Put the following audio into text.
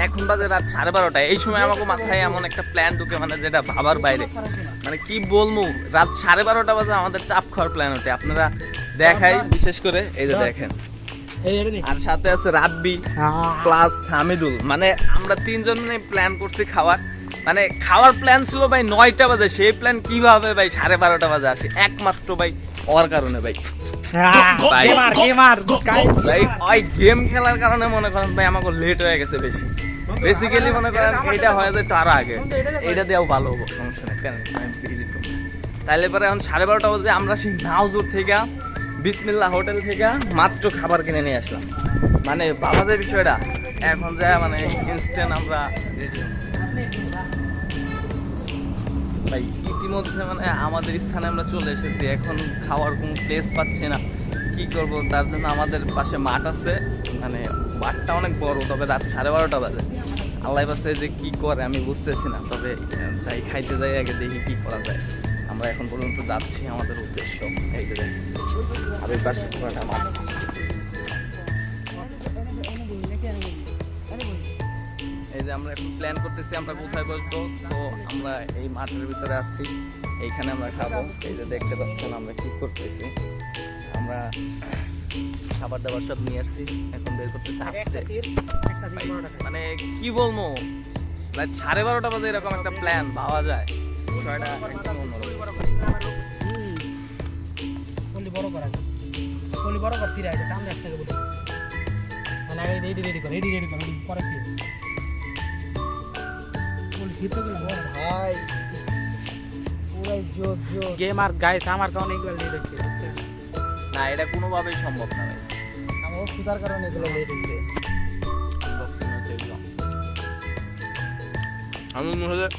এখন বাজে রাত 12:30। এই সময় আমাকে মাথায় এমন একটা প্ল্যান ঢুকে, মানে যেটা ভাবার বাইরে। মানে কি বলবো, রাত 12:30 বাজে আমাদের চাপ খাওয়ার প্ল্যান ওঠে। আপনারা দেখাই, বিশেষ করে এই যে দেখেন, আর সাথে আছে রাব্বি প্লাস হামিদুল। মানে আমরা তিনজন প্ল্যান করছি খাওয়ার। মানে খাওয়ার প্ল্যান ছিল ভাই 9টা বাজে, সেই প্ল্যান কিভাবে ভাই 12:30 বাজে আসে? একমাত্র ভাই ওর কারণে ভাই। ভাই ওই গেম খেলার কারণে মনে করেন ভাই আমাকে লেট হয়ে গেছে বেশি। বেসিক্যালি মনে করেন এইটা হয়ে যায় তার আগে, এইটা দেওয়া ভালো হবো, সমস্যা নেই। কেন তাইলে পরে এখন 12:30 বাজে আমরা সেই নাওজুর থেকে বিসমিল্লাহ হোটেল থেকে মাত্র খাবার কিনে নিয়ে আসলাম। মানে বাবা যে বিষয়টা এখন যায়, মানে ইনস্ট্যান্ট আমরা ভাই ইতিমধ্যে মানে আমাদের স্থানে আমরা চলে এসেছি। এখন খাওয়ার কোনো প্লেস পাচ্ছি না, কি করব? তার জন্য আমাদের পাশে মাঠ আছে, মানে মাঠটা অনেক বড়, তবে রাত 12:30 বাজে। আল্লাহ বাসে যে কি করে আমি বুঝতেছি না, তবে যাই খাইতে যাই আগে, দেখি কি করা যায়। আমরা এখন পর্যন্ত যাচ্ছি আমাদের উদ্দেশ্য। এই যে আর ওই পাশে পুরোটা মাঠ। এই যে আমরা এখন প্ল্যান করতেছি আমরা কোথায় বসবো। তো আমরা এই মাঠের ভিতরে আসছি, এইখানে আমরা খাবো। এই যে দেখতে পাচ্ছেন আমরা কি করতেছি, আমরা খাবার দাবার সব নিয়ে আসছি, এখন বের করতেছি আসতে। মানে কি বলবো, রাত 12:30 বাজে এরকম একটা প্ল্যান ভাবা যায়, বিষয়টা একদম অন্যরকম। গেমার গাইস আমার কারণে এগুলো লেট হচ্ছে। না, এটা কোনোভাবেই সম্ভব না ভাই, আমার ক্ষুধার কারণে এগুলো লেট হচ্ছে। আমি মনে হয়